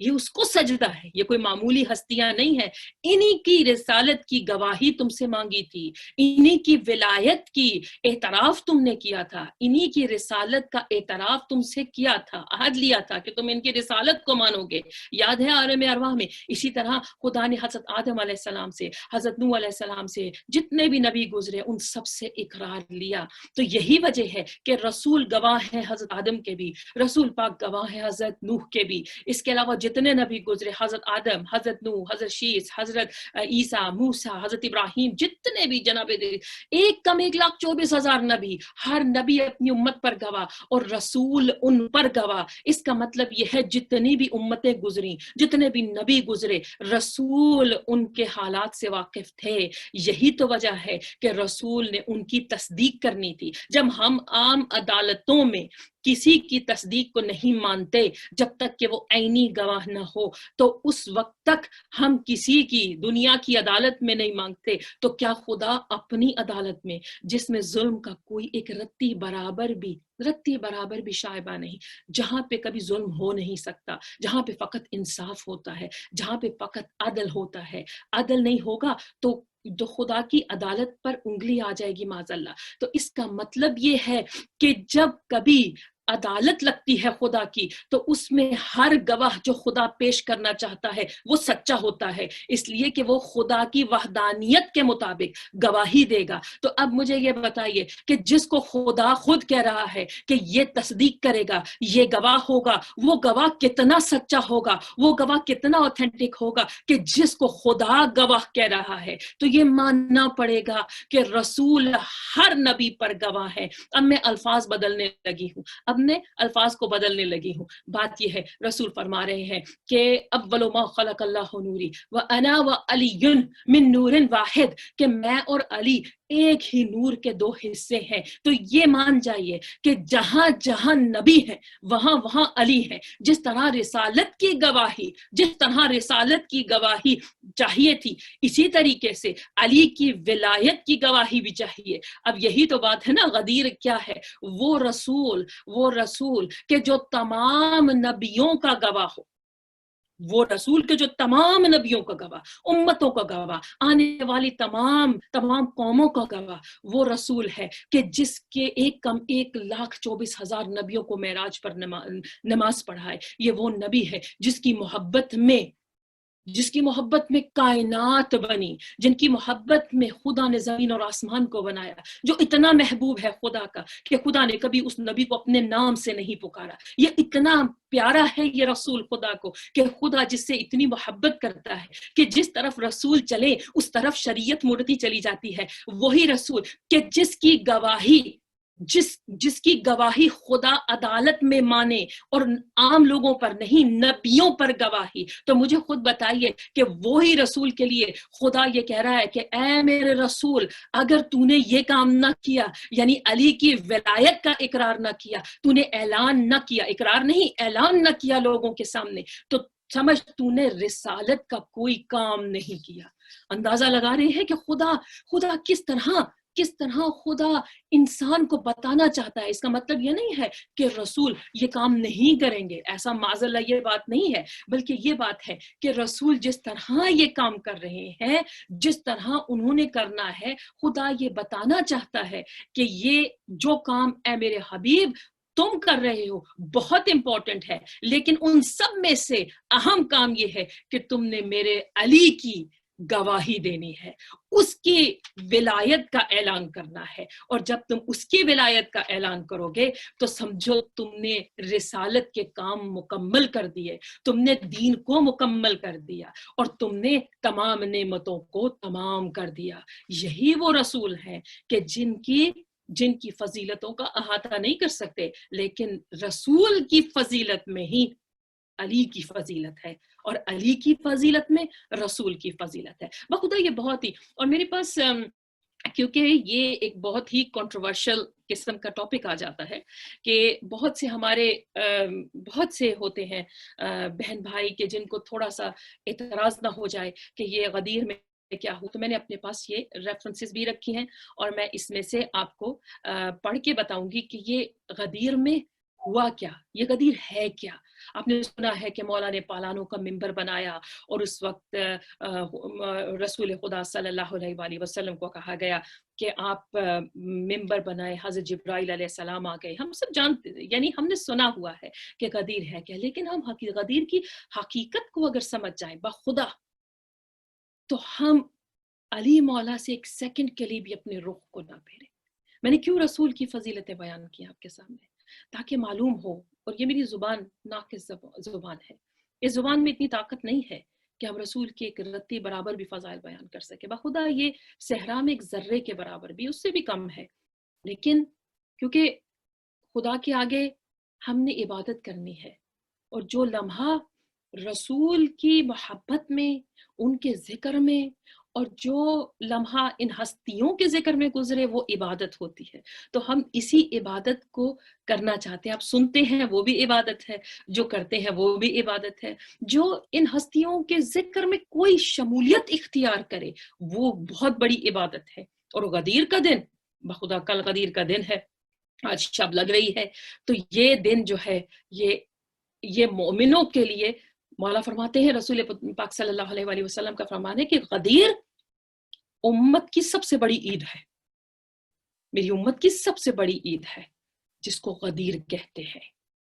یہ اس کو سجدہ ہے، یہ کوئی معمولی ہستیاں نہیں ہے. انہی کی رسالت کی گواہی تم سے مانگی تھی، انہی کی ولایت کی اعتراف تم نے کیا تھا، انہی کی رسالت کا اعتراف تم سے کیا تھا، عہد لیا تھا کہ تم ان کی رسالت کو مانو گے. یاد ہے عالم ارواح میں اسی طرح خدا نے حضرت آدم علیہ السلام سے، حضرت نوح علیہ السلام سے، جتنے بھی نبی گزرے ان سب سے اقرار لیا. تو یہی وجہ ہے کہ رسول گواہ ہے حضرت آدم کے بھی، رسول پاک گواہ ہے حضرت نوح کے بھی. اس کے علاوہ جتنے نبی گزرے، حضرت آدم، حضرت نوح، حضرت شیس، حضرت عیسیٰ، موسیٰ، حضرت ابراہیم، جتنے بھی جناب ایک کم 1,24,000 نبی، ہر نبی اپنی امت پر گواہ اور رسول ان پر گواہ. اس کا مطلب یہ ہے جتنی بھی امتیں گزری، جتنے بھی نبی گزرے، رسول ان کے حالات سے واقف تھے. یہی تو وجہ ہے کہ رسول نے ان کی تصدیق کرنی تھی. جب ہم عام عدالتوں میں کسی کی تصدیق کو نہیں مانتے جب تک کہ وہ عینی گواہ نہ ہو، تو اس وقت تک ہم کسی کی دنیا کی عدالت میں نہیں مانگتے. تو کیا خدا اپنی عدالت میں، جس میں ظلم کا کوئی ایک رتی برابر بھی شائبہ نہیں، جہاں پہ کبھی ظلم ہو نہیں سکتا، جہاں پہ فقط انصاف ہوتا ہے، جہاں پہ فقط عدل ہوتا ہے، عدل نہیں ہوگا تو خدا کی عدالت پر انگلی آ جائے گی معاذ اللہ. تو اس کا مطلب یہ ہے کہ جب کبھی عدالت لگتی ہے خدا کی تو اس میں ہر گواہ جو خدا پیش کرنا چاہتا ہے وہ سچا ہوتا ہے، اس لیے کہ وہ خدا کی وحدانیت کے مطابق گواہی دے گا. تو اب مجھے یہ بتائیے کہ جس کو خدا خود کہہ رہا ہے کہ یہ تصدیق کرے گا، یہ گواہ ہوگا، وہ گواہ کتنا سچا ہوگا، وہ گواہ کتنا اوتھینٹک ہوگا کہ جس کو خدا گواہ کہہ رہا ہے. تو یہ ماننا پڑے گا کہ رسول ہر نبی پر گواہ ہے. اب میں الفاظ بدلنے لگی ہوں، اب میں الفاظ کو بدلنے لگی ہوں. بات یہ ہے رسول فرما رہے ہیں کہ اول ما خلق اللہ نوری وانا وعلی من نور واحد، کہ میں اور علی ایک ہی نور کے دو حصے ہیں. تو یہ مان جائیے کہ جہاں جہاں نبی ہے وہاں وہاں علی ہے. جس طرح رسالت کی گواہی چاہیے تھی، اسی طریقے سے علی کی ولایت کی گواہی بھی چاہیے. اب یہی تو بات ہے نا، غدیر کیا ہے؟ وہ رسول کہ جو تمام نبیوں کا گواہ ہو، وہ رسول کے جو تمام نبیوں کا گواہ، امتوں کا گواہ، آنے والی تمام قوموں کا گواہ، وہ رسول ہے کہ جس کے 1,24,000 نبیوں کو معراج پر نماز پڑھائے. یہ وہ نبی ہے جس کی محبت میں کائنات بنی، جن کی محبت میں خدا نے زمین اور آسمان کو بنایا، جو اتنا محبوب ہے خدا کا کہ خدا نے کبھی اس نبی کو اپنے نام سے نہیں پکارا. یہ اتنا پیارا ہے یہ رسول خدا کو کہ خدا جس سے اتنی محبت کرتا ہے کہ جس طرف رسول چلے اس طرف شریعت مڑتی چلی جاتی ہے. وہی رسول کہ جس کی گواہی خدا عدالت میں مانے اور عام لوگوں پر نہیں، نبیوں پر گواہی. تو مجھے خود بتائیے کہ وہی رسول کے لیے خدا یہ کہہ رہا ہے کہ اے میرے رسول، اگر تو نے یہ کام نہ کیا، یعنی علی کی ولایت کا اقرار نہ کیا، تو نے اعلان نہ کیا، اقرار نہیں اعلان نہ کیا لوگوں کے سامنے، تو سمجھ تو نے رسالت کا کوئی کام نہیں کیا. اندازہ لگا رہے ہیں کہ خدا کس طرح خدا انسان کو بتانا چاہتا ہے. اس کا مطلب یہ نہیں ہے کہ رسول یہ کام نہیں کریں گے، ایسا معذاللہ یہ بات نہیں ہے، بلکہ یہ بات ہے کہ رسول جس طرح یہ کام کر رہے ہیں، جس طرح انہوں نے کرنا ہے، خدا یہ بتانا چاہتا ہے کہ یہ جو کام اے میرے حبیب تم کر رہے ہو بہت امپورٹنٹ ہے، لیکن ان سب میں سے اہم کام یہ ہے کہ تم نے میرے علی کی گواہی دینی ہے، اس کی ولایت کا اعلان کرنا ہے. اور جب تم اس کی ولایت کا اعلان کرو گے تو سمجھو تم نے رسالت کے کام مکمل کر دیے، تم نے دین کو مکمل کر دیا، اور تم نے تمام نعمتوں کو تمام کر دیا. یہی وہ رسول ہیں کہ جن کی فضیلتوں کا احاطہ نہیں کر سکتے، لیکن رسول کی فضیلت میں ہی علی کی فضیلت ہے، اور علی کی فضیلت میں رسول کی فضیلت ہے. بخدا یہ بہت ہی، اور میرے پاس کیونکہ یہ ایک بہت ہی کنٹروورشل قسم کا ٹاپک آ جاتا ہے کہ بہت سے ہوتے ہیں بہن بھائی کہ جن کو تھوڑا سا اعتراض نہ ہو جائے کہ یہ غدیر میں کیا ہو. تو میں نے اپنے پاس یہ ریفرنسز بھی رکھی ہیں، اور میں اس میں سے آپ کو پڑھ کے بتاؤں گی کہ یہ غدیر میں ہوا کیا، یہ غدیر ہے کیا؟ آپ نے سنا ہے کہ مولا نے پالانوں کا ممبر بنایا اور اس وقت رسول خدا صلی اللہ علیہ وآلہ وسلم کو کہا گیا کہ آپ ممبر بنائے، حضرت جبرائیل علیہ السلام آ گئے. ہم سب جانتے، یعنی ہم نے سنا ہوا ہے کہ غدیر ہے کیا، لیکن ہم غدیر کی حقیقت کو اگر سمجھ جائیں بخدا، تو ہم علی مولا سے ایک سیکنڈ کے لیے بھی اپنے رخ کو نہ پھیریں. میں نے کیوں رسول کی فضیلتیں بیان کی آپ کے سامنے؟ تاکہ معلوم ہو. اور یہ میری زبان ناقص زبان ہے، اس زبان میں اتنی طاقت نہیں ہے کہ ہم رسول کے ایک رتی برابر بھی فضائل بیان کر سکے. بخدا یہ صحرا میں ایک ذرے کے برابر بھی، اس سے بھی کم ہے. لیکن کیونکہ خدا کے آگے ہم نے عبادت کرنی ہے، اور جو لمحہ رسول کی محبت میں، ان کے ذکر میں، اور جو لمحہ ان ہستیوں کے ذکر میں گزرے وہ عبادت ہوتی ہے. تو ہم اسی عبادت کو کرنا چاہتے ہیں. آپ سنتے ہیں وہ بھی عبادت ہے، جو کرتے ہیں وہ بھی عبادت ہے. جو ان ہستیوں کے ذکر میں کوئی شمولیت اختیار کرے وہ بہت بڑی عبادت ہے. اور غدیر کا دن، بخدا کل غدیر کا دن ہے، آج شب لگ رہی ہے. تو یہ دن جو ہے یہ مومنوں کے لیے، مولا فرماتے ہیں، رسول پاک صلی اللہ علیہ وآلہ وسلم کا فرمان ہے کہ غدیر امت کی سب سے بڑی عید ہے، میری امت کی سب سے بڑی عید ہے جس کو غدیر کہتے ہیں.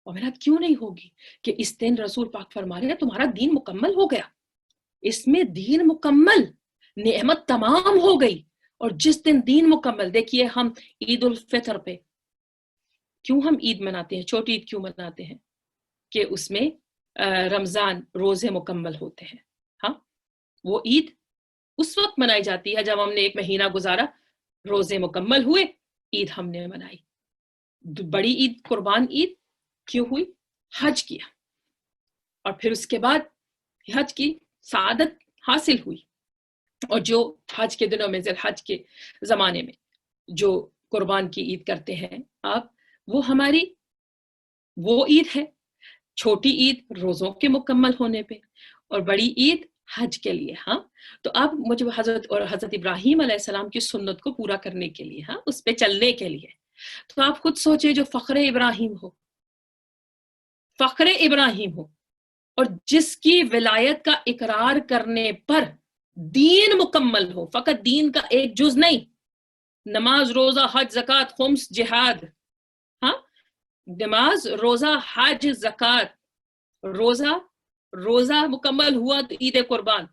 اور میرا کیوں نہیں ہوگی کہ اس دن رسول پاک فرما رہے ہیں تمہارا دین مکمل ہو گیا، اس میں دین مکمل، نعمت تمام ہو گئی. اور جس دن دین مکمل، دیکھیے ہم عید الفطر پہ کیوں ہم عید مناتے ہیں، چھوٹی عید کیوں مناتے ہیں؟ کہ اس میں رمضان روزے مکمل ہوتے ہیں. ہاں، وہ عید اس وقت منائی جاتی ہے جب ہم نے ایک مہینہ گزارا، روزے مکمل ہوئے، عید ہم نے منائی. بڑی عید قربان عید کیوں ہوئی؟ حج کیا، اور پھر اس کے بعد حج کی سعادت حاصل ہوئی. اور جو حج کے دنوں میں، ذوالحج کے زمانے میں جو قربان کی عید کرتے ہیں آپ، وہ ہماری وہ عید ہے. چھوٹی عید روزوں کے مکمل ہونے پہ، اور بڑی عید حج کے لیے. ہاں، تو اب مجھے حضرت ابراہیم علیہ السلام کی سنت کو پورا کرنے کے لیے، ہاں، اس پہ چلنے کے لیے. تو آپ خود سوچیں، جو فخر ابراہیم ہو اور جس کی ولایت کا اقرار کرنے پر دین مکمل ہو، فقط دین کا ایک جز نہیں، نماز روزہ حج زکوٰۃ خمس جہاد، ہاں، نماز روزہ حج زکوٰۃ، روزہ مکمل ہوا تو عید قربان،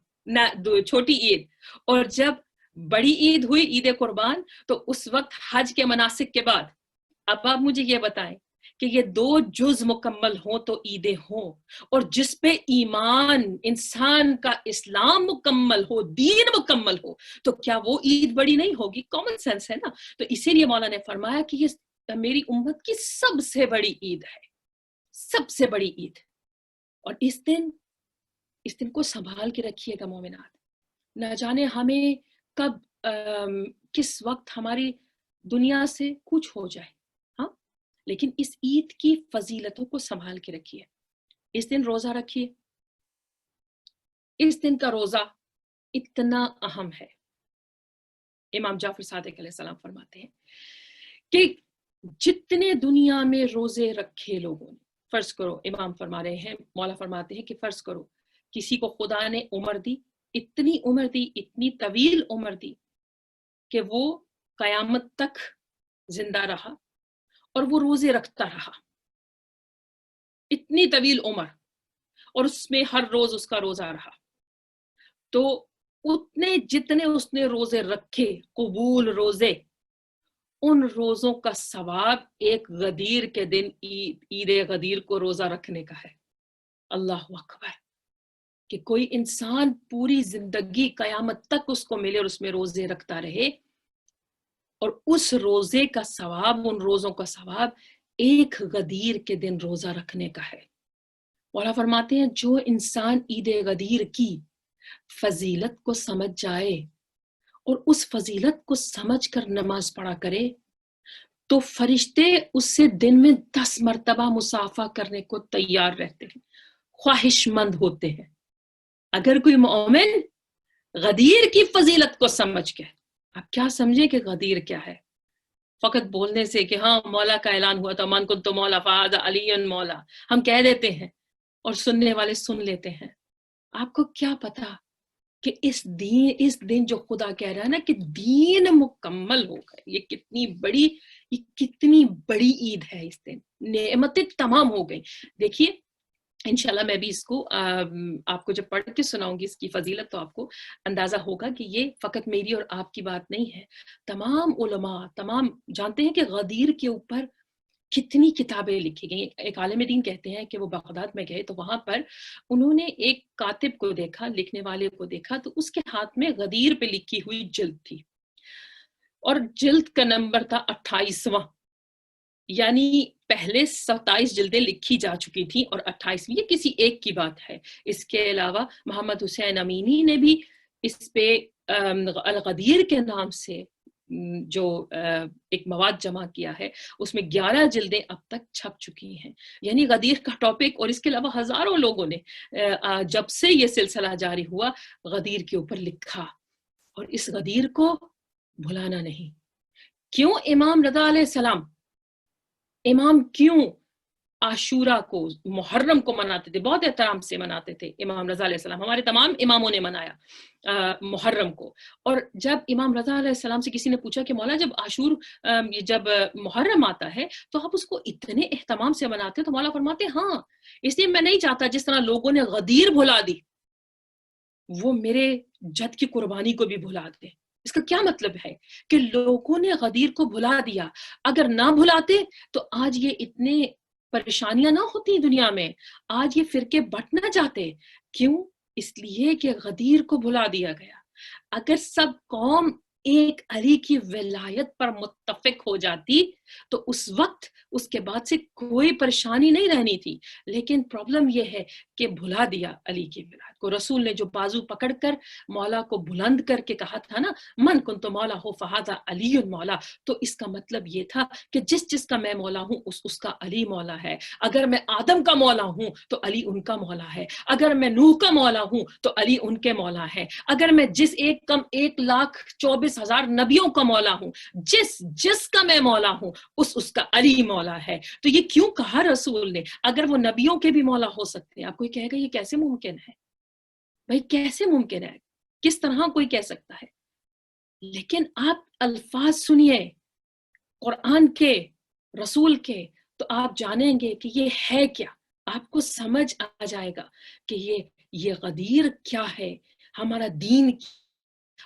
چھوٹی عید. اور جب بڑی عید ہوئی عید قربان، تو اس وقت حج کے مناسک کے بعد اب آپ مجھے یہ بتائیں کہ یہ دو جز مکمل ہوں تو عیدیں ہوں، اور جس پہ ایمان انسان کا اسلام مکمل ہو، دین مکمل ہو، تو کیا وہ عید بڑی نہیں ہوگی؟ کامن سینس ہے نا. تو اسی لیے مولا نے فرمایا کہ یہ میری امت کی سب سے بڑی عید ہے، سب سے بڑی عید. اور اس دن کو سنبھال کے رکھیے گا مومنات. نہ جانے ہمیں کب کس وقت ہماری دنیا سے کچھ ہو جائے. ہاں، لیکن اس عید کی فضیلتوں کو سنبھال کے رکھیے. اس دن روزہ رکھیے. اس دن کا روزہ اتنا اہم ہے. امام جعفر صادق علیہ السلام فرماتے ہیں کہ جتنے دنیا میں روزے رکھے لوگوں نے، فرض کرو، امام فرما رہے ہیں، مولا فرماتے ہیں کہ فرض کرو کسی کو خدا نے عمر دی، اتنی عمر دی، اتنی طویل عمر دی کہ وہ قیامت تک زندہ رہا اور وہ روزے رکھتا رہا. اتنی طویل عمر، اور اس میں ہر روز اس کا روزہ رہا. تو اتنے جتنے اس نے روزے رکھے، قبول روزے، ان روزوں کا ثواب ایک غدیر کے دن عید غدیر کو روزہ رکھنے کا ہے. اللہ اکبر! کہ کوئی انسان پوری زندگی قیامت تک اس کو ملے اور اس میں روزے رکھتا رہے، اور اس روزے کا ثواب، ان روزوں کا ثواب ایک غدیر کے دن روزہ رکھنے کا ہے. مولا فرماتے ہیں جو انسان عید غدیر کی فضیلت کو سمجھ جائے اور اس فضیلت کو سمجھ کر نماز پڑھا کرے، تو فرشتے اس سے دن میں 10 مرتبہ مصافحہ کرنے کو تیار رہتے ہیں، خواہش مند ہوتے ہیں. اگر کوئی مومن غدیر کی فضیلت کو سمجھ کے، آپ کیا سمجھیں کہ غدیر کیا ہے؟ فقط بولنے سے کہ ہاں مولا کا اعلان ہوا تھا، من کنت مولا فہذا علی مولا، ہم کہہ دیتے ہیں اور سننے والے سن لیتے ہیں. آپ کو کیا پتا کہ اس دن جو خدا کہہ رہا ہے نا کہ دین مکمل ہو گئے، یہ کتنی بڑی عید ہے. اس دن نعمتیں تمام ہو گئی. دیکھیے انشاءاللہ میں بھی اس کو آپ کو جب پڑھ کے سناؤں گی اس کی فضیلت تو آپ کو اندازہ ہوگا کہ یہ فقط میری اور آپ کی بات نہیں ہے. تمام علماء جانتے ہیں کہ غدیر کے اوپر کتنی کتابیں لکھی گئی. ایک عالم دین کہتے ہیں کہ وہ بغداد میں گئے تو وہاں پر انہوں نے ایک کاتب کو دیکھا، لکھنے والے کو دیکھا، تو اس کے ہاتھ میں غدیر پہ لکھی ہوئی جلد تھی اور جلد کا نمبر تھا 28واں. یعنی پہلے 27 جلدیں لکھی جا چکی تھیں اور 28ویں یہ کسی ایک کی بات ہے. اس کے علاوہ محمد حسین امینی نے بھی اس پہ الغدیر کے نام سے جو ایک مواد جمع کیا ہے، اس میں 11 جلدیں اب تک چھپ چکی ہیں. یعنی غدیر کا ٹاپک، اور اس کے علاوہ ہزاروں لوگوں نے جب سے یہ سلسلہ جاری ہوا غدیر کے اوپر لکھا، اور اس غدیر کو بھلانا نہیں. کیوں امام رضا علیہ السلام کیوں عاشورہ کو، محرم کو مناتے تھے؟ بہت احترام سے مناتے تھے امام رضا علیہ السلام. ہمارے تمام اماموں نے منایا محرم کو. اور جب امام رضا علیہ السلام سے کسی نے پوچھا کہ مولا جب محرم آتا ہے تو آپ اس کو اتنے اہتمام سے مناتے تو مولا فرماتے ہاں، اس لیے میں نہیں چاہتا جس طرح لوگوں نے غدیر بھلا دی وہ میرے جد کی قربانی کو بھی بھلا دے. اس کا کیا مطلب ہے کہ لوگوں نے غدیر کو بھلا دیا. اگر نہ بھلاتے تو آج یہ اتنے پریشانیاں نہ ہوتی دنیا میں، آج یہ فرقے بٹ نہ جاتے. کیوں؟ اس لیے کہ غدیر کو بھلا دیا گیا. اگر سب قوم ایک علی کی ولایت پر متفق ہو جاتی تو اس وقت اس کے بعد سے کوئی پریشانی نہیں رہنی تھی. لیکن پرابلم یہ ہے کہ بھلا دیا علی کی ولایت کو. رسول نے جو بازو پکڑ کر مولا کو بلند کر کے کہا تھا نا، من کنت مولا ہو فہذا علی مولا، تو اس کا مطلب یہ تھا کہ جس کا میں مولا ہوں اس کا علی مولا ہے. اگر میں آدم کا مولا ہوں تو علی ان کا مولا ہے. اگر میں نوح کا مولا ہوں تو علی ان کے مولا ہے. اگر میں جس 1,24,000 نبیوں کا مولا ہوں، جس کا میں مولا ہوں اس کا علی مولا ہے. تو یہ کیوں کہا رسول نے؟ اگر وہ نبیوں کے بھی مولا ہو سکتے ہیں. آپ کوئی کہے گا یہ کیسے ممکن ہے؟ بھائی کیسے ممکن ہے؟ کس طرح کوئی کہہ سکتا ہے؟ لیکن آپ الفاظ سنیے قرآن کے، رسول کے، تو آپ جانیں گے کہ یہ ہے کیا. آپ کو سمجھ آ جائے گا کہ یہ غدیر کیا ہے، ہمارا دین،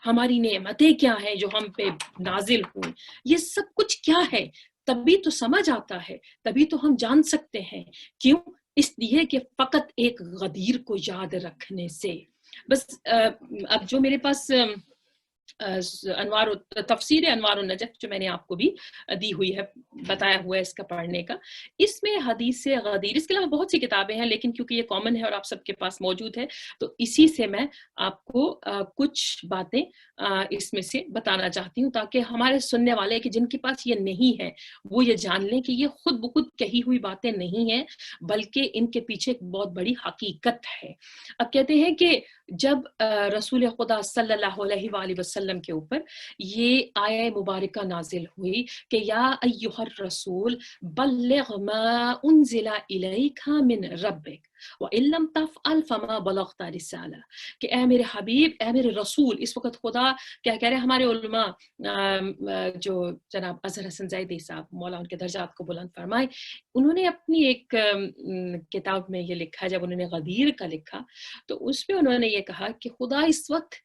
ہماری نعمتیں کیا ہیں جو ہم پہ نازل ہوئی، یہ سب کچھ کیا ہے. تبھی تو سمجھ آتا ہے، تبھی تو ہم جان سکتے ہیں. کیوں؟ اس لیے کہ فقط ایک غدیر کو یاد رکھنے سے. بس اب جو میرے پاس تفسیر انوار النجف جو میں نے آپ کو بھی دی ہوئی ہے، بتایا ہوا ہے اس کا پڑھنے کا، اس میں حدیث غدیر، اس کے علاوہ بہت سی کتابیں ہیں لیکن کیونکہ یہ کامن ہے اور آپ سب کے پاس موجود ہے تو اسی سے میں آپ کو کچھ باتیں اس میں سے بتانا چاہتی ہوں تاکہ ہمارے سننے والے کہ جن کے پاس یہ نہیں ہے وہ یہ جان لیں کہ یہ خود بخود کہی ہوئی باتیں نہیں ہیں بلکہ ان کے پیچھے ایک بہت بڑی حقیقت ہے. اب کہتے ہیں کہ جب رسول خدا صلی اللہ علیہ وآلہ وسلم کے اوپر یہ آیہ مبارکہ نازل ہوئی کہ یا ایہا الرسول بلغ ما انزل الیک من ربک وَإِن لَمْ تَفْعَلْ فَمَا بَلَغْتَ رِسَالَةَ، کہ اے میرے حبیب، اے میرے رسول. اس وقت خدا کیا کہہ رہے ہیں؟ ہمارے علماء جو جناب اظہر حسن زیدی صاحب، مولا ان کے درجات کو بلند فرمائے، انہوں نے اپنی ایک کتاب میں یہ لکھا، جب انہوں نے غدیر کا لکھا تو اس میں انہوں نے یہ کہا کہ خدا اس وقت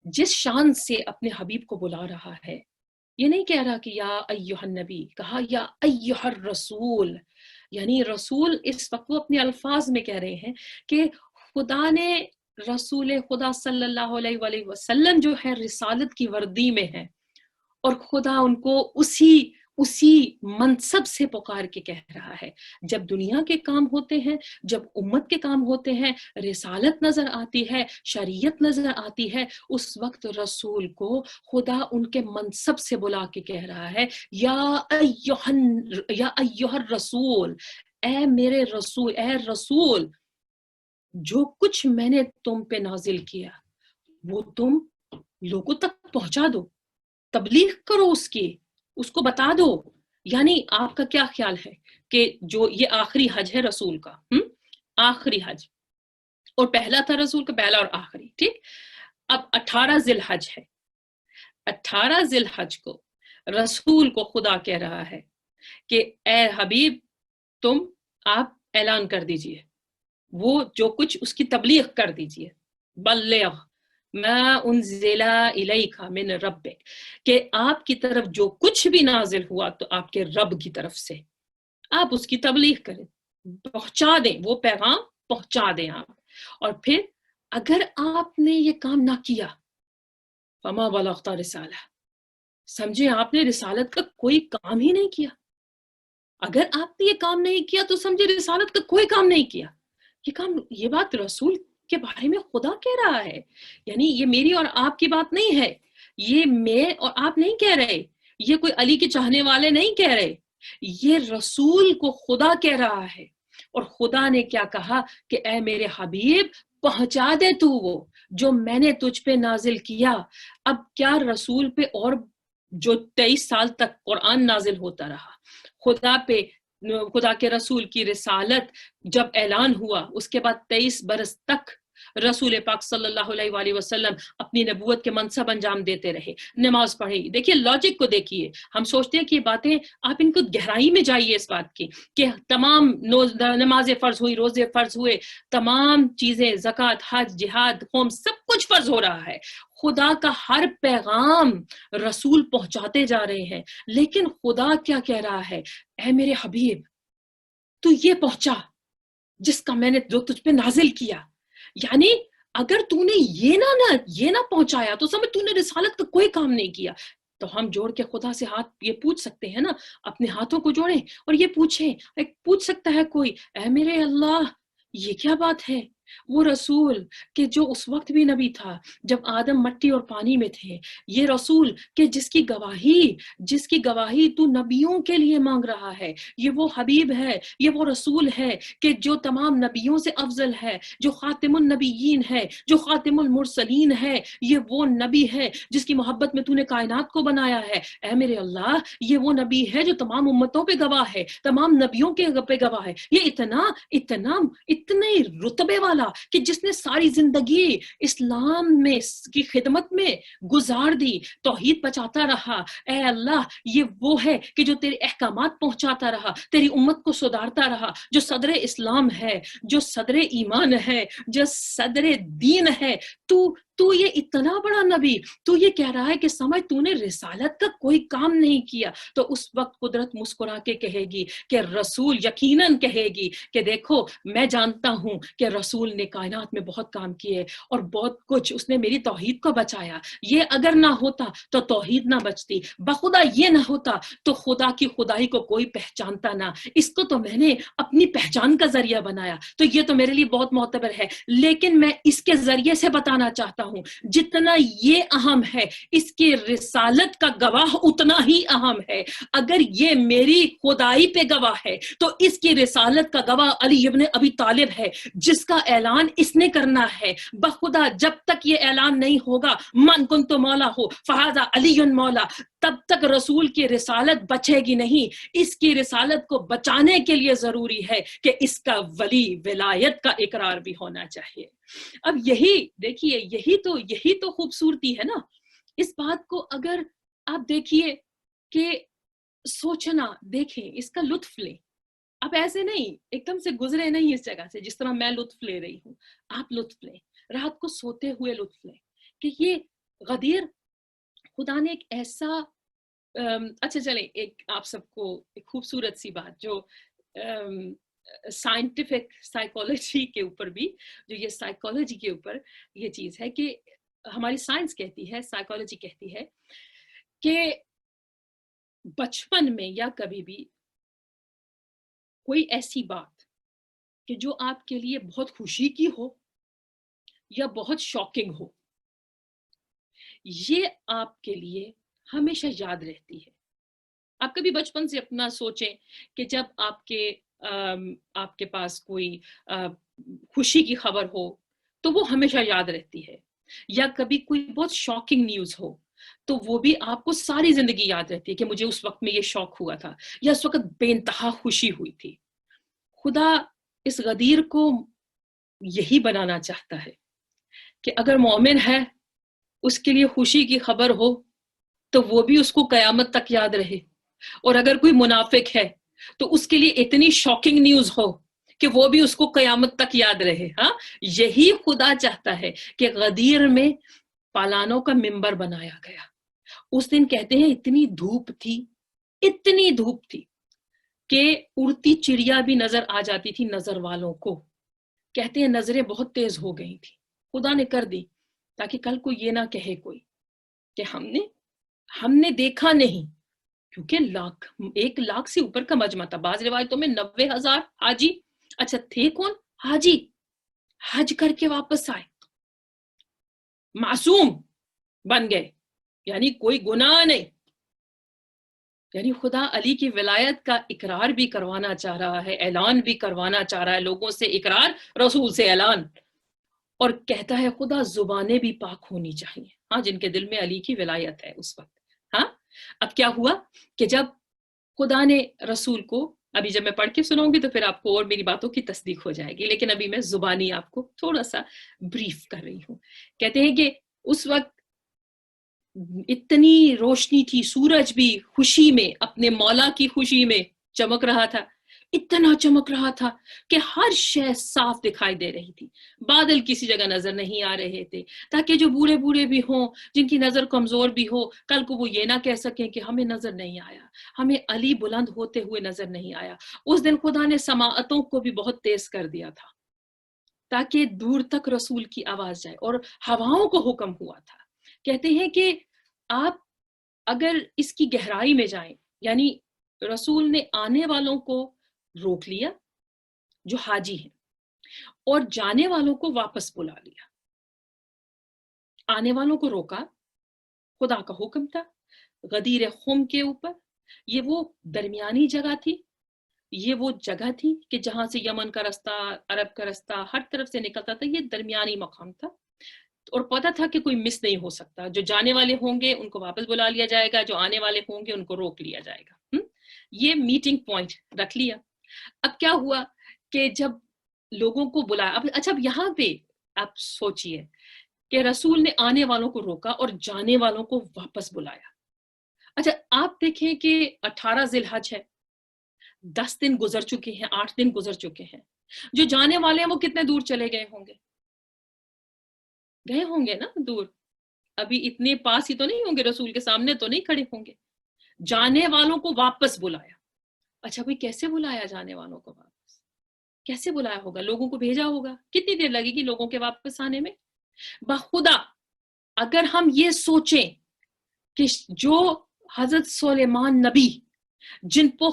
جس شان سے اپنے حبیب کو بلا رہا ہے، یہ نہیں کہہ رہا کہ یا ایہا النبی، کہا یا ایہا الرسول. یعنی رسول اس وقت وہ اپنے الفاظ میں کہہ رہے ہیں کہ خدا نے رسول خدا صلی اللہ علیہ وآلہ وسلم جو ہے رسالت کی وردی میں ہے اور خدا ان کو اسی منصب سے پکار کے کہہ رہا ہے. جب دنیا کے کام ہوتے ہیں، جب امت کے کام ہوتے ہیں، رسالت نظر آتی ہے، شریعت نظر آتی ہے، اس وقت رسول کو خدا ان کے منصب سے بلا کے کہہ رہا ہے یا ایہا الرسول، اے میرے رسول، اے رسول، جو کچھ میں نے تم پہ نازل کیا وہ تم لوگوں تک پہنچا دو، تبلیغ کرو اس کی. اس کو بتا دو. یعنی آپ کا کیا خیال ہے کہ جو یہ آخری حج ہے رسول کا، آخری حج، اور پہلا تھا رسول کا پہلا اور آخری، ٹھیک. اب 18 ذی الحج ہے. 18 ذی الحج کو رسول کو خدا کہہ رہا ہے کہ اے حبیب آپ اعلان کر دیجئے، وہ جو کچھ اس کی تبلیغ کر دیجئے. بلغ ما انزل الیک من ربک، کہ آپ کی طرف جو کچھ بھی نازل ہوا تو آپ کے رب کی طرف سے، آپ اس کی تبلیغ کریں، پہنچا دیں، وہ پیغام پہنچا دیں آپ. اور پھر اگر آپ نے یہ کام نہ کیا، فما بلغت رسالہ، سمجھے آپ نے رسالت کا کوئی کام ہی نہیں کیا. اگر آپ نے یہ کام نہیں کیا تو سمجھے رسالت کا کوئی کام نہیں کیا. یہ بات رسول کے بارے میں خدا کہہ رہا ہے. یعنی یہ میری اور آپ کی بات نہیں ہے، یہ میں اور آپ نہیں کہہ رہے، یہ کوئی علی کے چاہنے والے نہیں کہہ رہے، یہ رسول کو خدا کہہ رہا ہے. اور خدا نے کیا کہا کہ اے میرے حبیب پہنچا دے تو وہ جو میں نے تجھ پہ نازل کیا. اب کیا رسول پہ، اور جو 23 سال تک قرآن نازل ہوتا رہا، خدا کے رسول کی رسالت جب اعلان ہوا، اس کے بعد 23 برس تک رسول پاک صلی اللہ علیہ وآلہ وسلم اپنی نبوت کے منصب انجام دیتے رہے، نماز پڑھی. دیکھیے لاجک کو دیکھیے، ہم سوچتے ہیں کہ یہ باتیں، آپ ان کو گہرائی میں جائیے اس بات کی کہ تمام نمازیں فرض ہوئی، روزے فرض ہوئے، تمام چیزیں، زکوٰۃ، حج، جہاد، قوم، سب کچھ فرض ہو رہا ہے. خدا کا ہر پیغام رسول پہنچاتے جا رہے ہیں. لیکن خدا کیا کہہ رہا ہے؟ اے میرے حبیب تو یہ پہنچا جس کا میں نے جو تجھ پہ نازل کیا. یعنی اگر تو نے یہ نہ پہنچایا تو سمجھ تو نے رسالت کا کوئی کام نہیں کیا. تو ہم جوڑ کے خدا سے ہاتھ یہ پوچھ سکتے ہیں نا، اپنے ہاتھوں کو جوڑیں اور یہ پوچھ سکتا ہے کوئی، اے میرے اللہ یہ کیا بات ہے؟ وہ رسول کہ جو اس وقت بھی نبی تھا جب آدم مٹی اور پانی میں تھے، یہ رسول کہ جس کی گواہی تو نبیوں کے لیے مانگ رہا ہے، یہ وہ حبیب ہے، یہ وہ رسول ہے کہ جو تمام نبیوں سے افضل ہے، جو خاتم النبیین ہے، جو خاتم المرسلین ہے. یہ وہ نبی ہے جس کی محبت میں تو نے کائنات کو بنایا ہے. اے میرے اللہ یہ وہ نبی ہے جو تمام امتوں پہ گواہ ہے، تمام نبیوں کے پہ گواہ ہے. یہ اتنے رتبے والا کہ جس نے ساری زندگی اسلام میں کی خدمت میں گزار دی، توحید بچاتا رہا. اے اللہ یہ وہ ہے کہ جو تیرے احکامات پہنچاتا رہا، تیری امت کو سدھارتا رہا، جو صدر اسلام ہے، جو صدر ایمان ہے، جو صدر دین ہے. تو یہ اتنا بڑا نبی، تو یہ کہہ رہا ہے کہ سمجھ تو نے رسالت کا کوئی کام نہیں کیا. تو اس وقت قدرت مسکرا کے کہے گی کہ رسول یقیناً کہے گی کہ دیکھو میں جانتا ہوں کہ رسول نے کائنات میں بہت کام کیے اور بہت کچھ اس نے میری توحید کو بچایا. یہ اگر نہ ہوتا تو توحید نہ بچتی، بخدا یہ نہ ہوتا تو خدا کی خدائی کو کوئی پہچانتا نہ. اس کو تو میں نے اپنی پہچان کا ذریعہ بنایا، تو یہ تو میرے لیے بہت معتبر ہے. لیکن میں اس کے ذریعے سے بتانا چاہتا ہوں جتنا یہ اہم ہے اس کی رسالت کا گواہ اتنا ہی اہم ہے. اگر یہ میری خدائی پہ گواہ ہے تو اس کی رسالت کا گواہ علی ابن ابی طالب ہے، جس کا اعلان اس نے کرنا ہے. بخدا جب تک یہ اعلان نہیں ہوگا من کنت مولا ہو فہذا علی مولا، تب تک رسول کی رسالت بچے گی نہیں. اس کی رسالت کو بچانے کے لیے ضروری ہے کہ اس کا ولی ولایت کا اقرار بھی ہونا چاہیے. اب یہی دیکھیے، یہی تو خوبصورتی ہے نا اس بات کو. اگر آپ دیکھیے کہ سوچنا، دیکھیں، اس کا لطف لیں. آپ ایسے نہیں ایک دم سے گزرے نہیں اس جگہ سے جس طرح میں لطف لے رہی ہوں. آپ لطف لیں، رات کو سوتے ہوئے لطف لیں کہ یہ غدیر خدا نے ایک ایسا اچھا چلیں ایک آپ سب کو ایک خوبصورت سی بات جو سائنٹیفک سائیکالوجی کے اوپر بھی، جو یہ سائیکالوجی کے اوپر یہ چیز ہے کہ ہماری سائنس کہتی ہے، سائیکالوجی کہتی ہے کہ بچپن میں یا کبھی بھی کوئی ایسی بات کہ جو آپ کے لیے بہت خوشی کی ہو یا بہت شاکنگ ہو، یہ آپ کے لیے ہمیشہ یاد رہتی ہے. آپ کبھی بچپن سے اپنا سوچیں کہ جب آپ کے پاس کوئی خوشی کی خبر ہو تو وہ ہمیشہ یاد رہتی ہے، یا کبھی کوئی بہت شاکنگ نیوز ہو تو وہ بھی آپ کو ساری زندگی یاد رہتی ہے کہ مجھے اس وقت میں یہ شوق ہوا تھا یا اس وقت بے انتہا خوشی ہوئی تھی. خدا اس غدیر کو یہی بنانا چاہتا ہے کہ اگر مومن ہے اس کے لیے خوشی کی خبر ہو تو وہ بھی اس کو قیامت تک یاد رہے, اور اگر کوئی منافق ہے تو اس کے لیے اتنی شاکنگ نیوز ہو کہ وہ بھی اس کو قیامت تک یاد رہے. ہاں, یہی خدا چاہتا ہے کہ غدیر میں پالانوں کا ممبر بنایا گیا. اس دن کہتے ہیں اتنی دھوپ تھی کہ اڑتی چڑیا بھی نظر آ جاتی تھی نظر والوں کو. کہتے ہیں نظریں بہت تیز ہو گئی تھی, خدا نے کر دی تاکہ کل کو یہ نہ کہے کوئی کہ ہم نے دیکھا نہیں, کیونکہ 1,00,000 سے اوپر کا مجمع تھا. بعض روایتوں میں 90,000 حاجی. اچھا تھے کون؟ حاجی, حج کر کے واپس آئے, معصوم بن گئے, یعنی کوئی گناہ نہیں. یعنی خدا علی کی ولایت کا اقرار بھی کروانا چاہ رہا ہے, اعلان بھی کروانا چاہ رہا ہے, لوگوں سے اقرار, رسول سے اعلان. اور کہتا ہے خدا زبانیں بھی پاک ہونی چاہیے, ہاں, جن کے دل میں علی کی ولایت ہے اس وقت. ہاں, اب کیا ہوا کہ جب خدا نے رسول کو, ابھی جب میں پڑھ کے سناؤں گی تو پھر آپ کو اور میری باتوں کی تصدیق ہو جائے گی, لیکن ابھی میں زبانی آپ کو تھوڑا سا بریف کر رہی ہوں. کہتے ہیں کہ اس وقت اتنی روشنی تھی, سورج بھی خوشی میں, اپنے مولا کی خوشی میں چمک رہا تھا, اتنا چمک رہا تھا کہ ہر شے صاف دکھائی دے رہی تھی. بادل کسی جگہ نظر نہیں آ رہے تھے, تاکہ جو بوڑھے بوڑھے بھی ہوں, جن کی نظر کمزور بھی ہو, کل کو وہ یہ نہ کہہ سکیں کہ ہمیں نظر نہیں آیا, ہمیں علی بلند ہوتے ہوئے نظر نہیں آیا. اس دن خدا نے سماعتوں کو بھی بہت تیز کر دیا تھا تاکہ دور تک رسول کی آواز جائے, اور ہواؤں کو حکم ہوا تھا. کہتے ہیں کہ آپ اگر اس کی گہرائی میں جائیں, یعنی رسول نے آنے والوں کو روک لیا جو حاجی ہیں, اور جانے والوں کو واپس بلا لیا. آنے والوں کو روکا, خدا کا حکم تھا, غدیر خم کے اوپر, یہ وہ درمیانی جگہ تھی, یہ وہ جگہ تھی کہ جہاں سے یمن کا رستہ, عرب کا رستہ ہر طرف سے نکلتا تھا. یہ درمیانی مقام تھا, اور پتا تھا کہ کوئی مس نہیں ہو سکتا. جو جانے والے ہوں گے ان کو واپس بلا لیا جائے گا, جو آنے والے ہوں گے ان کو روک لیا جائے گا. یہ میٹنگ پوائنٹ رکھ لیا. اب کیا ہوا کہ جب لوگوں کو بلایا, اب یہاں پہ آپ سوچئے کہ رسول نے آنے والوں کو روکا اور جانے والوں کو واپس بلایا. اچھا آپ دیکھیں کہ 18 ذی الحج ہے, 10 دن گزر چکے ہیں, 8 دن گزر چکے ہیں. جو جانے والے ہیں وہ کتنے دور چلے گئے ہوں گے نا دور, ابھی اتنے پاس ہی تو نہیں ہوں گے, رسول کے سامنے تو نہیں کھڑے ہوں گے. جانے والوں کو واپس بلایا. اچھا بھئی کیسے بلایا جانے والوں کو واپس؟ کیسے بلایا ہوگا؟ لوگوں کو بھیجا ہوگا. کتنی دیر لگے گی لوگوں کے واپس آنے میں؟ بخدا اگر ہم یہ سوچیں کہ جو حضرت سلیمان نبی جن کو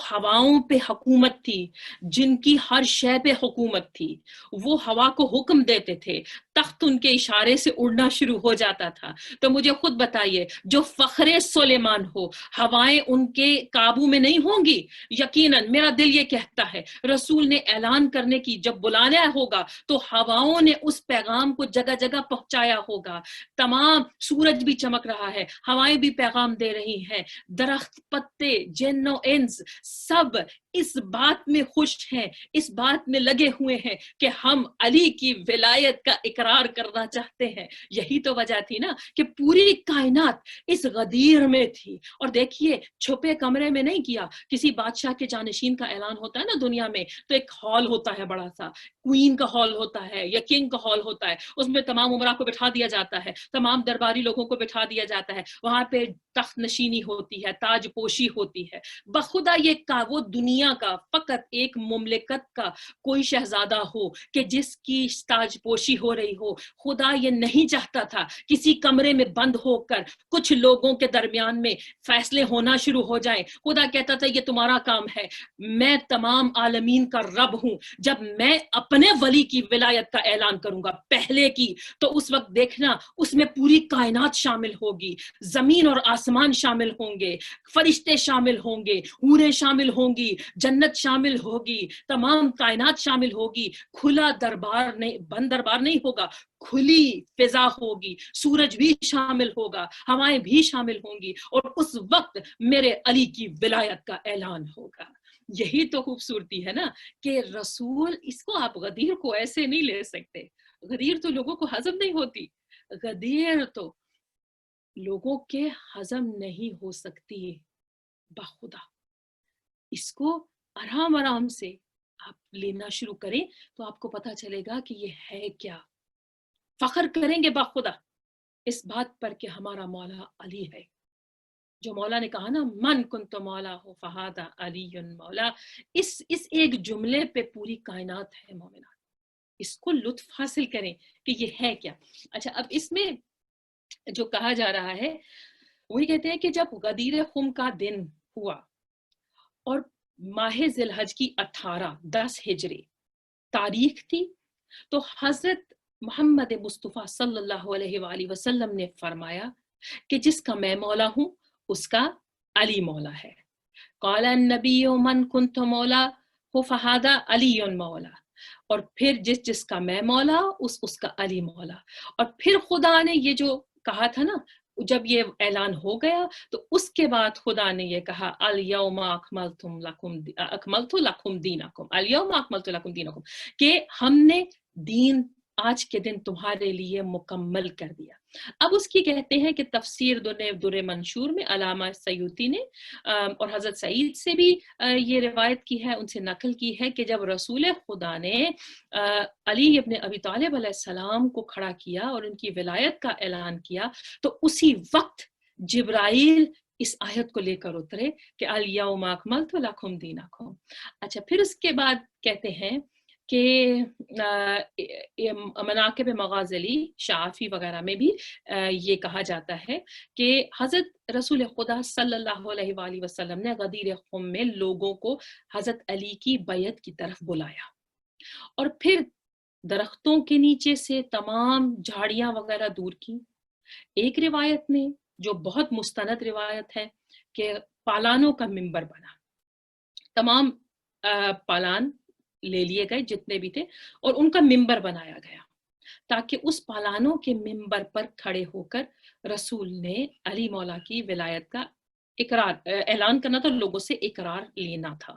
ہواؤں پہ حکومت تھی, جن کی ہر شے پہ حکومت تھی, وہ ہوا کو حکم دیتے تھے, تخت ان کے اشارے سے اڑنا شروع ہو جاتا تھا. تو مجھے خود بتائیے, جو فخر سلیمان ہو, ہوائیں ان کے قابو میں نہیں ہوں گی؟ یقیناً میرا دل یہ کہتا ہے رسول نے اعلان کرنے کی جب بلانا ہوگا تو ہواؤں نے اس پیغام کو جگہ جگہ پہنچایا ہوگا. تمام سورج بھی چمک رہا ہے, ہوائیں بھی پیغام دے رہی ہیں, درخت, پتے, جن و انس سب اس بات میں خوش ہیں, اس بات میں لگے ہوئے ہیں کہ ہم علی کی ولایت کا اقرار کرنا چاہتے ہیں. یہی تو وجہ تھی نا کہ پوری کائنات اس غدیر میں تھی. اور دیکھیے چھپے کمرے میں نہیں کیا, کسی بادشاہ کے جانشین کا اعلان ہوتا ہے نا دنیا میں, تو ایک ہال ہوتا ہے بڑا سا, کوئین کا ہال ہوتا ہے یا کنگ کا ہال ہوتا ہے, اس میں تمام امراء کو بٹھا دیا جاتا ہے, تمام درباری لوگوں کو بٹھا دیا جاتا ہے, وہاں پہ تخت نشینی ہوتی ہے, تاج پوشی ہوتی ہے. بخدا یہ وہ دنیا کا فقط ایک مملکت کا کوئی شہزادہ ہو کہ جس کی تاج پوشی ہو رہی ہو. خدا یہ نہیں چاہتا تھا کسی کمرے میں بند ہو کر کچھ لوگوں کے درمیان میں فیصلے ہونا شروع ہو جائیں. خدا کہتا تھا یہ تمہارا کام ہے, میں تمام عالمین کا رب ہوں. جب میں اپنے ولی کی ولایت کا اعلان کروں گا پہلے کی, تو اس وقت دیکھنا اس میں پوری کائنات شامل ہوگی, زمین اور آسمان شامل ہوں گے, فرشتے شامل شامل ہوں گے، حوریں شامل ہوں گی، جنت شامل ہوگی، تمام کائنات شامل ہوگی، کھلا دربار نہیں، بند دربار نہیں ہوگا، کھلی فضا ہوگی، سورج بھی شامل ہوگا، ہوائیں بھی شامل ہوں گی، اور اس وقت میرے علی کی ولایت کا اعلان ہوگا۔ یہی تو خوبصورتی ہے نا کہ رسول، اس کو آپ غدیر کو ایسے نہیں لے سکتے، غدیر تو لوگوں کو ہضم نہیں ہوتی، غدیر تو لوگوں کے ہضم نہیں ہو سکتی بخدا۔ اس کو آرام آرام سے آپ لینا شروع کریں تو آپ کو پتا چلے گا کہ یہ ہے کیا۔ فخر کریں گے بخدا اس بات پر کہ ہمارا مولا علی ہے، جو مولا نے کہا نا من کنت مولا ہو فہذا علی مولا، اس ایک جملے پہ پوری کائنات ہے مومنات۔ اس کو لطف حاصل کریں کہ یہ ہے کیا۔ اچھا، اب اس میں جو کہا جا رہا ہے وہی کہتے ہیں کہ جب غدیر خم کا دن ہوا اور ماہ ذی الحج کی 10 ہجری تاریخ تھی، تو حضرت محمد مصطفیٰ صلی اللہ علیہ وآلہ وسلم نے فرمایا کہ جس کا میں مولا ہوں اس کا علی مولا ہے۔ قال النبی من کنت مولا فہذا علی مولا، اور پھر جس کا میں مولا اس کا علی مولا۔ اور پھر خدا نے یہ جو کہا تھا نا، جب یہ اعلان ہو گیا تو اس کے بعد خدا نے یہ کہا الیوم اکملت لکم دینکم، الیوم اکملت لکم دینکم، کہ ہم نے دین آج کے دن تمہارے لیے مکمل کر دیا۔ اب اس کی کہتے ہیں کہ تفسیر در منشور میں علامہ سیوطی نے اور حضرت سعید سے بھی یہ روایت کی ہے، ان سے نقل کی ہے کہ جب رسول خدا نے علی ابن ابی طالب علیہ السلام کو کھڑا کیا اور ان کی ولایت کا اعلان کیا، تو اسی وقت جبرائیل اس آیت کو لے کر اترے کہ الیوم اکملت لکم دینکم۔ اچھا، پھر اس کے بعد کہتے ہیں کہ مناقب مغازلی شعفی وغیرہ میں بھی یہ کہا جاتا ہے کہ حضرت رسول خدا صلی اللہ علیہ وآلہ وسلم نے غدیر خم میں لوگوں کو حضرت علی کی بیعت کی طرف بلایا، اور پھر درختوں کے نیچے سے تمام جھاڑیاں وغیرہ دور کی۔ ایک روایت میں جو بہت مستند روایت ہے کہ پالانوں کا ممبر بنا، تمام پالان لے لیے گئے جتنے بھی تھے اور ان کا ممبر بنایا گیا، تاکہ اس پالانوں کے ممبر پر کھڑے ہو کر رسول نے علی مولا کی ولایت کا اعلان کرنا تھا، لوگوں سے اقرار لینا تھا،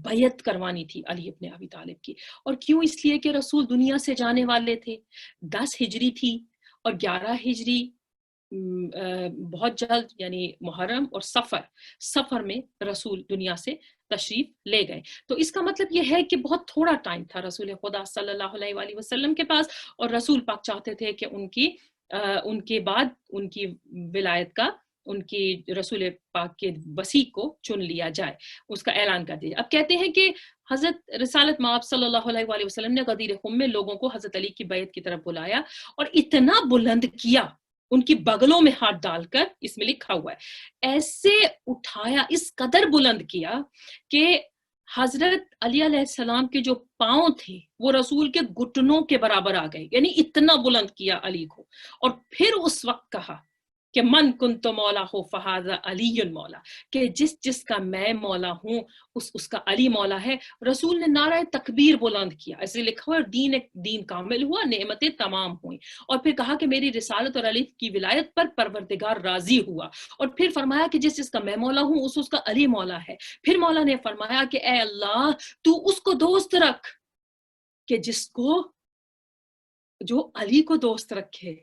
بیعت کروانی تھی علی ابن ابی طالب کی۔ اور کیوں؟ اس لیے کہ رسول دنیا سے جانے والے تھے، 10 ہجری تھی اور 11 ہجری بہت جلد، یعنی محرم اور سفر میں رسول دنیا سے تشریف لے گئے۔ تو اس کا مطلب یہ ہے کہ بہت تھوڑا ٹائم تھا رسول خدا صلی اللہ علیہ وآلہ وسلم کے پاس، اور رسول پاک چاہتے تھے کہ ان کے بعد ان کی ولایت کا، ان کی رسول پاک کے وسیع کو چن لیا جائے، اس کا اعلان کر دیا۔ اب کہتے ہیں کہ حضرت رسالت مآب صلی اللہ علیہ وآلہ وسلم نے غدیر خم میں لوگوں کو حضرت علی کی بیعت کی طرف بلایا اور اتنا بلند کیا، ان کی بغلوں میں ہاتھ ڈال کر، اس میں لکھا ہوا ہے ایسے اٹھایا، اس قدر بلند کیا کہ حضرت علی علیہ السلام کے جو پاؤں تھے وہ رسول کے گھٹنوں کے برابر آ گئے، یعنی اتنا بلند کیا علی کو۔ اور پھر اس وقت کہا کہ من کنت مولا ہو فہذا علی مولا، کہ جس کا میں مولا ہوں اس کا علی مولا ہے۔ رسول نے نعرہ تکبیر بلند کیا، ایسے لکھا ہوا، دین کامل ہوا، نعمتیں تمام ہوئیں، اور پھر کہا کہ میری رسالت اور علی کی ولایت پر پروردگار راضی ہوا، اور پھر فرمایا کہ جس کا میں مولا ہوں اس کا علی مولا ہے۔ پھر مولا نے فرمایا کہ اے اللہ، تو اس کو دوست رکھ کہ جو علی کو دوست رکھے،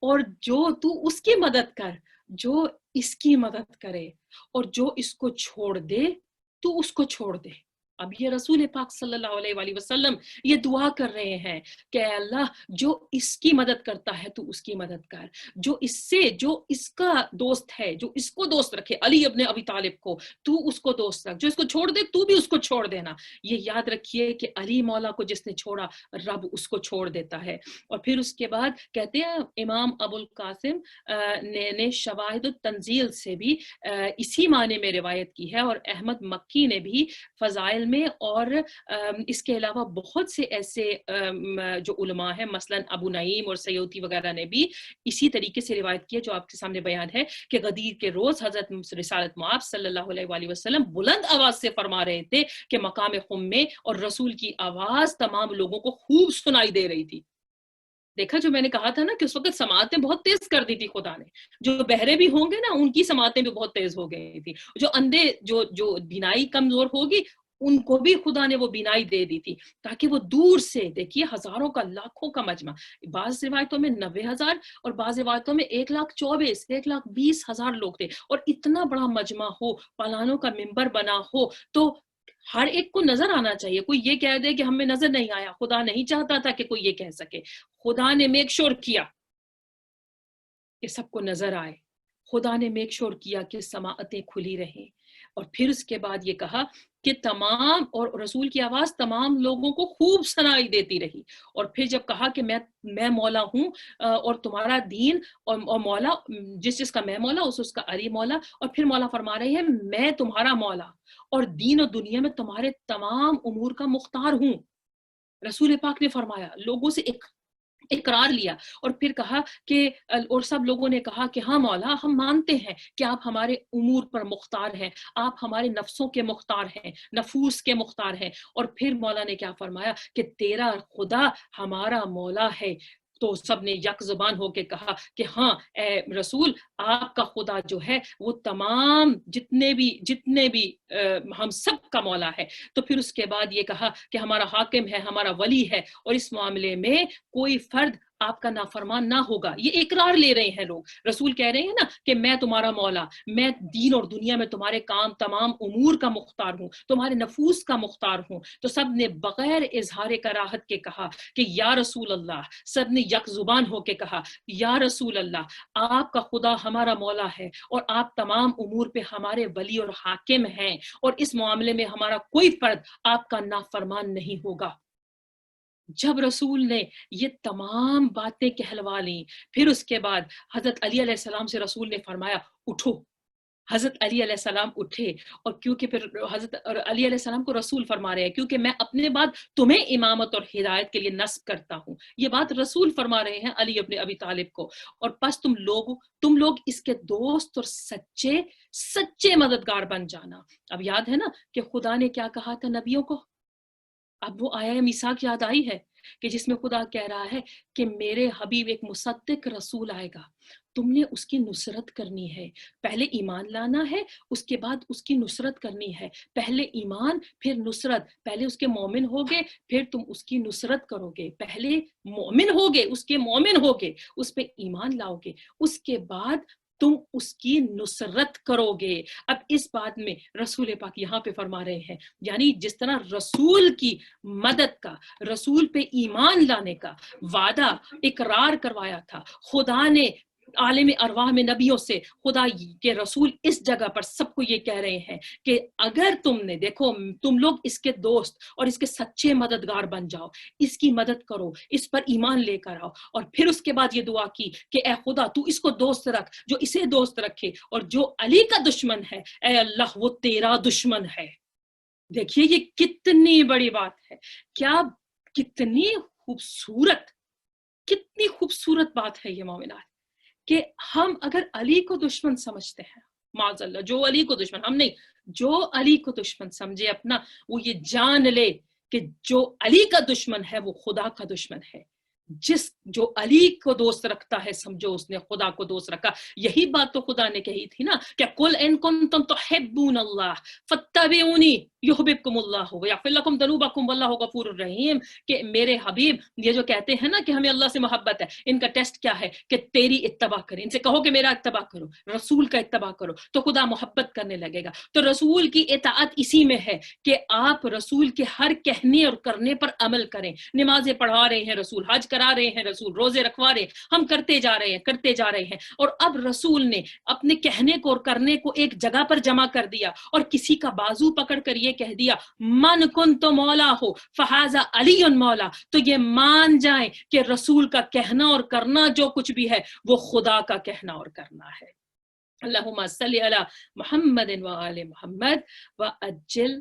اور جو تو اس کی مدد کر جو اس کی مدد کرے، اور جو اس کو چھوڑ دے تو اس کو چھوڑ دے۔ اب یہ رسول پاک صلی اللہ علیہ وآلہ وسلم یہ دعا کر رہے ہیں کہ اے اللہ، جو اس کی مدد کرتا ہے تو اس کی مدد کر، جو اس کا دوست ہے، جو اس کو دوست رکھے، علی ابن ابی طالب کو، تو اس کو دوست رکھ، جو اس کو چھوڑ دے تو بھی اس کو چھوڑ دینا۔ یہ یاد رکھیے کہ علی مولا کو جس نے چھوڑا، رب اس کو چھوڑ دیتا ہے۔ اور پھر اس کے بعد کہتے ہیں امام ابو القاسم نے شواہد التنزیل سے بھی اسی معنی میں روایت کی ہے، اور احمد مکی نے بھی فضائل میں اور اس کے علاوہ بہت سے ایسے جو علماء ہیں مثلا ابو نعیم اور سیوطی وغیرہ نے بھی اسی طریقے سے روایت کی ہے جو آپ کے سامنے بیان ہے کہ غدیر کے روز حضرت رسالت مآب صلی اللہ علیہ وآلہ وسلم بلند آواز سے فرما رہے تھے کہ مقام خم میں اور رسول کی آواز تمام لوگوں کو خوب سنائی دے رہی تھی. دیکھا جو میں نے کہا تھا نا کہ اس وقت سماعتیں بہت تیز کر دی تھی خدا نے, جو بہرے بھی ہوں گے نا ان کی سماعتیں بھی بہت تیز ہو گئی تھی, جو اندھے جو بینائی کمزور ہوگی ان کو بھی خدا نے وہ بینائی دے دی تھی تاکہ وہ دور سے دیکھیے ہزاروں کا لاکھوں کا مجمع, بعض روایتوں میں 90,000 اور بعض روایتوں میں 1,24,000 1,20,000 لوگ تھے, اور اتنا بڑا مجمع ہو, پلانوں کا ممبر بنا ہو تو ہر ایک کو نظر آنا چاہیے. کوئی یہ کہہ دے کہ ہمیں نظر نہیں آیا, خدا نہیں چاہتا تھا کہ کوئی یہ کہہ سکے. خدا نے میک شور کیا کہ سب کو نظر آئے, خدا نے میک شور کیا کہ سماعتیں کھلی رہیں, اور پھر اس کے بعد یہ کہا کہ تمام اور رسول کی آواز تمام لوگوں کو خوب سنائی دیتی رہی, اور پھر جب کہا کہ میں مولا ہوں اور تمہارا دین اور مولا, جس کا میں مولا اس کا علی مولا, اور پھر مولا فرما رہے ہیں میں تمہارا مولا اور دین اور دنیا میں تمہارے تمام امور کا مختار ہوں. رسول پاک نے فرمایا, لوگوں سے اقرار لیا, اور پھر کہا کہ اور سب لوگوں نے کہا کہ ہاں مولا ہم مانتے ہیں کہ آپ ہمارے امور پر مختار ہیں, آپ ہمارے نفسوں کے مختار ہیں, نفوس کے مختار ہیں. اور پھر مولا نے کیا فرمایا کہ تیرا خدا ہمارا مولا ہے. تو سب نے یک زبان ہو کے کہا کہ ہاں اے رسول آپ کا خدا جو ہے وہ تمام جتنے بھی ہم سب کا مولا ہے. تو پھر اس کے بعد یہ کہا کہ ہمارا حاکم ہے, ہمارا ولی ہے, اور اس معاملے میں کوئی فرد آپ کا نافرمان نہ ہوگا. یہ اقرار لے رہے ہیں لوگ, رسول کہہ رہے ہیں نا کہ میں تمہارا مولا, میں دین اور دنیا میں تمہارے کام تمام امور کا مختار ہوں, تمہارے نفوس کا مختار ہوں. تو سب نے بغیر اظہار کراہت کے کہا کہ یا رسول اللہ, سب نے یک زبان ہو کے کہا یا رسول اللہ آپ کا خدا ہمارا مولا ہے اور آپ تمام امور پہ ہمارے ولی اور حاکم ہیں, اور اس معاملے میں ہمارا کوئی فرد آپ کا نافرمان نہیں ہوگا. جب رسول نے یہ تمام باتیں کہلوا لیں, پھر اس کے بعد حضرت علی علیہ السلام سے رسول نے فرمایا اٹھو. حضرت علی علیہ السلام اٹھے, اور کیونکہ پھر حضرت علی علیہ السلام کو رسول فرما رہے ہیں کیونکہ میں اپنے بعد تمہیں امامت اور ہدایت کے لیے نصب کرتا ہوں. یہ بات رسول فرما رہے ہیں علی ابن ابی طالب کو, اور پس تم لوگ اس کے دوست اور سچے مددگار بن جانا. اب یاد ہے نا کہ خدا نے کیا کہا تھا نبیوں کو, اب وہ آیا میثاق یاد آئی ہے کہ جس میں خدا کہہ رہا ہے کہ میرے حبیب ایک مصدق رسول آئے گا, تم نے اس کی نصرت کرنی ہے. پہلے ایمان لانا ہے, اس کے بعد اس کی نصرت کرنی ہے. پہلے ایمان پھر نصرت, پہلے اس کے مومن ہوگے پھر تم اس کی نصرت کرو گے. پہلے مومن ہوگے, اس کے مومن ہوگے, اس پہ ایمان لاؤ گے, اس کے بعد تم اس کی نصرت کرو گے. اب اس بات میں رسول پاک یہاں پہ فرما رہے ہیں, یعنی جس طرح رسول کی مدد کا, رسول پہ ایمان لانے کا وعدہ اقرار کروایا تھا خدا نے عالم ارواح میں نبیوں سے, خدا کے رسول اس جگہ پر سب کو یہ کہہ رہے ہیں کہ اگر تم نے دیکھو تم لوگ اس کے دوست اور اس کے سچے مددگار بن جاؤ, اس کی مدد کرو, اس پر ایمان لے کر آؤ. اور پھر اس کے بعد یہ دعا کی کہ اے خدا تو اس کو دوست رکھ جو اسے دوست رکھے, اور جو علی کا دشمن ہے اے اللہ وہ تیرا دشمن ہے. دیکھیے یہ کتنی بڑی بات ہے, کیا کتنی خوبصورت بات ہے یہ مومنات, کہ ہم اگر علی کو دشمن سمجھتے ہیں, معاذ اللہ, جو علی کو دشمن, ہم نہیں, جو علی کو دشمن سمجھے اپنا, وہ یہ جان لے کہ جو علی کا دشمن ہے وہ خدا کا دشمن ہے. جو علی کو دوست رکھتا ہے سمجھو اس نے خدا کو دوست رکھا. یہی بات تو خدا نے کہی تھی نا کہ قل ان کنتم تحبون اللہ فاتبعونی یحببکم اللہ ویغفر لکم ذنوبکم واللہ غفور الرحیم, کہ میرے حبیب یہ جو کہتے ہیں نا کہ ہمیں اللہ سے محبت ہے, ان کا ٹیسٹ کیا ہے کہ تیری اتباع کریں. ان سے کہو کہ میرا اتباع کرو, رسول کا اتباع کرو, تو خدا محبت کرنے لگے گا. تو رسول کی اطاعت اسی میں ہے کہ آپ رسول کے ہر کہنے اور کرنے پر عمل کریں. نمازیں پڑھا رہے ہیں رسول, حج کرا رہے ہیں رسول, روزے رکھوا رہے ہیں, ہم کرتے جا رہے ہیں. اور اب رسول نے اپنے کہنے کو اور کرنے کو ایک جگہ پر جمع کر دیا, اور کسی کا بازو پکڑ کر یہ کہہ دیا من کنت مولا ہو فہذا علی مولا. تو یہ مان جائیں کہ رسول کا کہنا اور کرنا جو کچھ بھی ہے وہ خدا کا کہنا اور کرنا ہے. اللہم صلی علی محمد و آل محمد وعجل